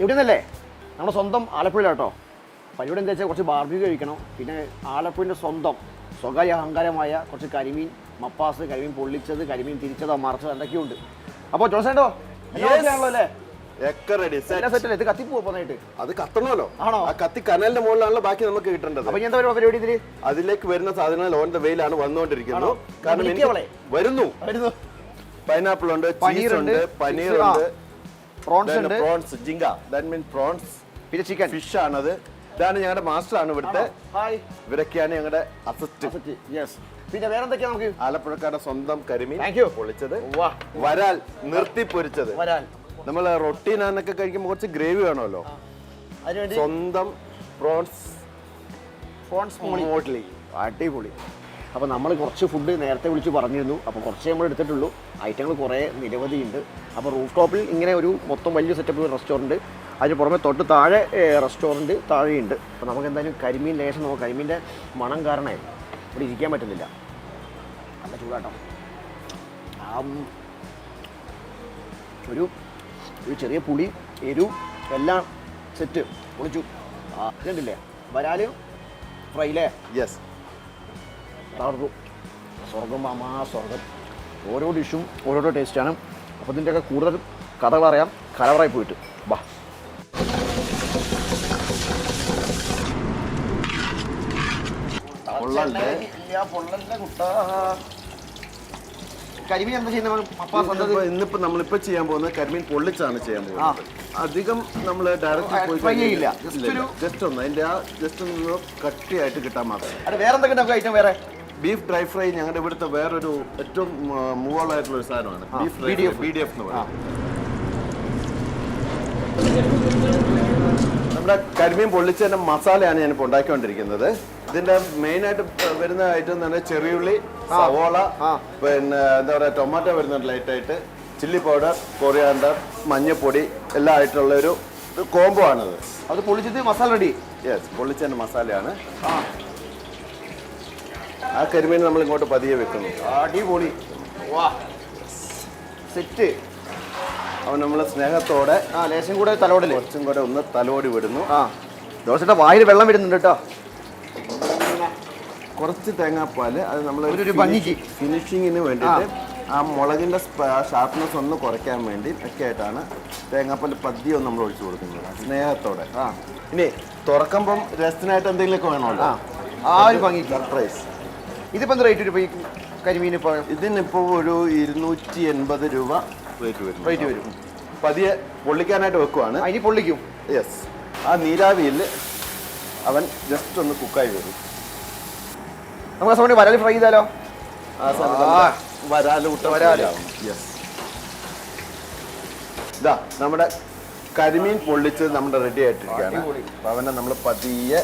ഇവിടെ നിന്നല്ലേ നമ്മുടെ സ്വന്തം ആലപ്പുഴയിലാട്ടോ. പരിപാടി എന്താ വെച്ചാൽ കുറച്ച് ബാർബിക്യൂ കഴിക്കണം. പിന്നെ ആലപ്പുഴൻ്റെ സ്വന്തം സ്വകാര്യ അഹങ്കാരമായ കുറച്ച് കരിമീൻ മപ്പാസ്, കരിമീൻ പൊള്ളിച്ചത്, കരിമീൻ തിരിച്ചതോ മറച്ചത് എന്തൊക്കെയുണ്ട്. അപ്പോൾ ജോസേട്ടോ ആണല്ലോ അല്ലേ? ഇത് കത്തിപ്പോ പോന്നായിട്ട് അത് കത്തണമല്ലോ. ആണോ? ആ കത്തി കനലിന്റെ മുകളിലാണല്ലോ ബാക്കി നമുക്ക് കിട്ടേണ്ടത്. അപ്പൊ എന്താ പരിപാടി ഇതില്? അതിലേക്ക് വരുന്ന സാധനങ്ങൾ ഓൺ ദ വെയിലാണ് വന്നുകൊണ്ടിരിക്കുന്നത്. കാരണം എനിക്ക് വരുന്നു. പൈനാപ്പിൾ ഉണ്ട്, ചീസ് ഉണ്ട്, പനീർ ഉണ്ട്, പ്രോൺസ്, ജിങ്ക, ദാറ്റ് മീൻസ് പ്രോൺസ്, പിന്നെ ചിക്കൻ, ഫിഷ് ആണത്. ഇതാണ് ഞങ്ങളുടെ മാസ്റ്റർ ആണ് ഇവിടുത്തെ. ഇവരൊക്കെയാണ് ഞങ്ങളുടെ അസിസ്റ്റന്റ്. പിന്നെ വേറെ എന്തൊക്കെയാ നമുക്ക്? ആലപ്പുഴക്കാരുടെ സ്വന്തം കരിമീൻ പൊളിച്ചത്, വരാൽ നിർത്തി പൊരിച്ചത്. നമ്മൾ റൊട്ടീനൊക്കെ കഴിക്കുമ്പോൾ കുറച്ച് ഗ്രേവി വേണമല്ലോ. സ്വന്തം പ്രോൺസ് മോട്ട്ലി, അടിപൊളി. അപ്പോൾ നമ്മൾ കുറച്ച് ഫുഡ് നേരത്തെ വിളിച്ച് പറഞ്ഞിരുന്നു. അപ്പോൾ കുറച്ചേ നമ്മൾ എടുത്തിട്ടുള്ളൂ. ഐറ്റങ്ങൾ കുറേ നിരവധിയുണ്ട്. അപ്പോൾ റൂഫ് ടോപ്പിൽ ഇങ്ങനെ ഒരു മൊത്തം വലിയ സെറ്റപ്പ് റെസ്റ്റോറൻറ്റ്, അതിന് പുറമെ തൊട്ട് താഴെ റെസ്റ്റോറൻറ്റ് താഴെയുണ്ട്. അപ്പോൾ നമുക്ക് എന്തായാലും കരിമീൻ ലേശം നോക്കാം. കരിമീൻ്റെ മണം കാരണമേ ഇവിടെ ഇരിക്കാൻ പറ്റുന്നില്ല. നല്ല ചൂടാട്ടോ. ഒരു ചെറിയ പുളി, എരു എല്ലാം സെറ്റ് പൊളിച്ചു. ഇതുണ്ടല്ലേ വരാല് ഫ്രൈയില്ലേ? യെസ്, തകർത്തു. സ്വർഗം മാമാ സ്വർഗം. ഓരോ ഡിഷും ഓരോരോ ടേസ്റ്റാണ്. അപ്പോൾ ഇതിൻ്റെയൊക്കെ കൂടുതൽ കഥകളറിയാം കലവറായി പോയിട്ട്. ബാ കരിമീൻ എന്താ ചെയ്യുന്നത്? ഇന്നിപ്പോ നമ്മളിപ്പോ ചെയ്യാൻ പോകുന്നത് കരിമീൻ പൊള്ളിച്ചാണ് ചെയ്യാൻ പോകുന്നത്. അധികം നമ്മൾ ഡയറക്റ്റ് പോയി കഴിയില്ല. ജസ്റ്റ് ഒന്ന് അതിന്റെ ജസ്റ്റ് ഒന്ന് കട്ടിയായിട്ട് കിട്ടാൻ മാത്രം. വേറെ എന്തൊക്കെ ഐറ്റം? വേറെ ബീഫ് ഡ്രൈ ഫ്രൈ ഞങ്ങളുടെ ഇവിടുത്തെ വേറൊരു ഏറ്റവും മൂവാളായിട്ടുള്ള ഒരു സാധനമാണ്. ബീഫ് BDF എന്ന് പറയുന്നത്. നമ്മുടെ കരിമീൻ പൊള്ളിച്ചതിന്റെ മസാലയാണ് ഞാനിപ്പോൾ ഉണ്ടാക്കിക്കൊണ്ടിരിക്കുന്നത്. ഇതിന്റെ മെയിൻ ആയിട്ട് വരുന്ന ഐറ്റം എന്ന് പറഞ്ഞാൽ ചെറിയുള്ളി, സവോള, പിന്നെ എന്താ പറയുക ടൊമാറ്റോ വരുന്നുണ്ട് ലൈറ്റായിട്ട്, ചില്ലി പൗഡർ, കൊറിയാണ്ടർ, മഞ്ഞപ്പൊടി എല്ലാം ആയിട്ടുള്ള ഒരു കോംബോ ആണത്. അത് പൊള്ളിച്ചത് മസാല റെഡി. യെസ്, പൊള്ളിച്ചതിന്റെ മസാലയാണ്. ആ കരിമീൻ നമ്മൾ ഇങ്ങോട്ട് പതിയെ വെക്കുന്നു. അടിപൊളി. സെറ്റ്. അവൻ നമ്മൾ സ്നേഹത്തോടെ ലേശം കൂടെ തലോടല്, കുറച്ചും കൂടെ ഒന്ന് തലോടി വിടുന്നു. ദോശയുടെ വായിൽ വെള്ളം വരുന്നുണ്ട് കേട്ടോ. കുറച്ച് തേങ്ങാപ്പാല് അത് നമ്മൾ ഒരു ഭംഗിക്ക് ഫിനിഷിങ്ങിന് വേണ്ടിയിട്ട് ആ മുളകിന്റെ ഷാർപ്നെസ് ഒന്ന് കുറയ്ക്കാൻ വേണ്ടി ഒക്കെ ആയിട്ടാണ് തേങ്ങാപ്പാല് പതിയെ നമ്മൾ ഒഴിച്ചു കൊടുക്കുന്നത് സ്നേഹത്തോടെ. ഇനി തുറക്കുമ്പം രസത്തിനായിട്ട് എന്തെങ്കിലുമൊക്കെ വേണമല്ലോ. ആ ഒരു ഭംഗി സർപ്രൈസ്. ഇതിപ്പോ എന്ത് റേറ്റ് വരും ഈ കരിമീൻ? ഇതിനിപ്പോൾ ഒരു 280 രൂപ റേറ്റ് വരും. പതിയെ പൊള്ളിക്കാനായിട്ട് വെക്കുവാണ്. അതിന് പൊള്ളിക്കും. യെസ്, ആ നീരാവിയിൽ അവൻ ജസ്റ്റ് ഒന്ന് കുക്കായി വരും. നമുക്ക് ആ സമയം വരാല് ഫ്രൈ ചെയ്താലോ? ഇതാ നമ്മുടെ കരിമീൻ പൊള്ളിച്ച് നമ്മുടെ റെഡി ആയിട്ടിരിക്കുകയാണ്. അപ്പൊ അവനെ നമ്മൾ പതിയെ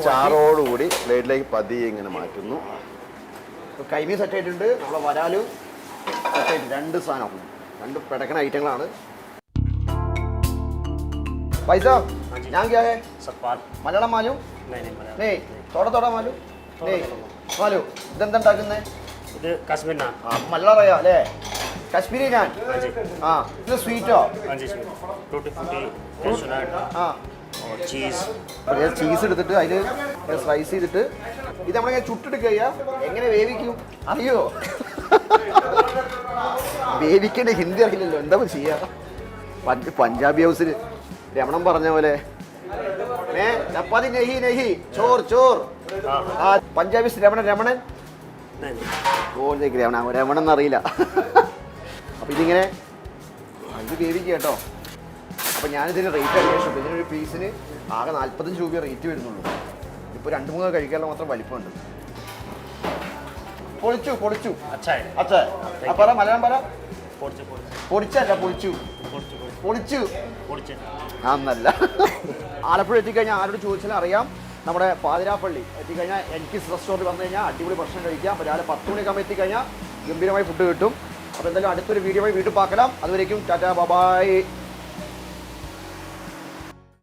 ചാറോടുകൂടി പ്ലേറ്റിലേക്ക് പതിയെ ഇങ്ങനെ മാറ്റുന്നു. കരിമീൻ സെറ്റ് ആയിട്ടുണ്ട്. നമ്മളെ വരാലും സെറ്റ് ആയിട്ട് രണ്ട് സാധനം, രണ്ട് പിടക്കണ ഐറ്റങ്ങളാണ്. പൈസ ഞാൻ ക്യാ ഹേ? മലയാളം മാലും നെയ് തോട മാലും നെയ് മാലു. ഇതെന്താ ഉണ്ടാക്കുന്നേ? ഇത് കാശ്മീർ നാൻ. മലയാളം അറിയാം അല്ലേ? കാശ്മീരി നാൻ. ഇത് സ്വീറ്റോ? ചീസ് എടുത്തിട്ട് അതിൽ സ്ലൈസ് ചെയ്തിട്ട് ഇത് നമ്മളിങ്ങനെ ചുട്ടെടുക്കുക. എങ്ങനെ വേവിക്കും അറിയോ? വേവിക്കേണ്ട ഹിന്ദി അറിയില്ലല്ലോ, എന്താ ചെയ്യാ? പഞ്ചാബി ഹൗസിൽ രമണൻ പറഞ്ഞ പോലെ ചപ്പാത്തി നെഹി നെഹി ചോർ ചോർ. പഞ്ചാബി രമണൻ രമണൻ എന്നറിയില്ല. അപ്പൊ ഇതിങ്ങനെ ഇത് വേവിക്കുക കേട്ടോ. അപ്പൊ ഞാനിതിന് റേറ്റ് അന്വേഷിച്ചു. ഇതിനൊരു പീസിന് ആകെ 45 രൂപ റേറ്റ് വരുന്നുള്ളൂ. ഇപ്പൊ 2-3 കഴിക്കാനുള്ള മാത്രം വലിപ്പമുണ്ട്. പൊളിച്ചു പൊളിച്ചു. പറ മലയാളം പറ. പൊടിച്ചല്ല പൊളിച്ചു. പൊളിച്ചു ആന്നല്ല. ആലപ്പുഴ എത്തിക്കഴിഞ്ഞാൽ ആരോട് ചോദിച്ചാലും അറിയാം. നമ്മുടെ പാതിരാപ്പള്ളി എത്തിക്കഴിഞ്ഞാൽ എനിക്ക് റെസ്റ്റോറൻറ്റ് വന്നു കഴിഞ്ഞാൽ അടിപൊളി ഭക്ഷണം കഴിക്കാം. അപ്പോൾ രാവിലെ 10 മണിയൊക്കെ എത്തിക്കഴിഞ്ഞാൽ ഗംഭീരമായി ഫുഡ് കിട്ടും. അപ്പോൾ എന്തായാലും അടുത്തൊരു വീഡിയോ വീട്ടിൽ പാക്കണം. അതുവരേക്കും ടാറ്റാ ബൈ.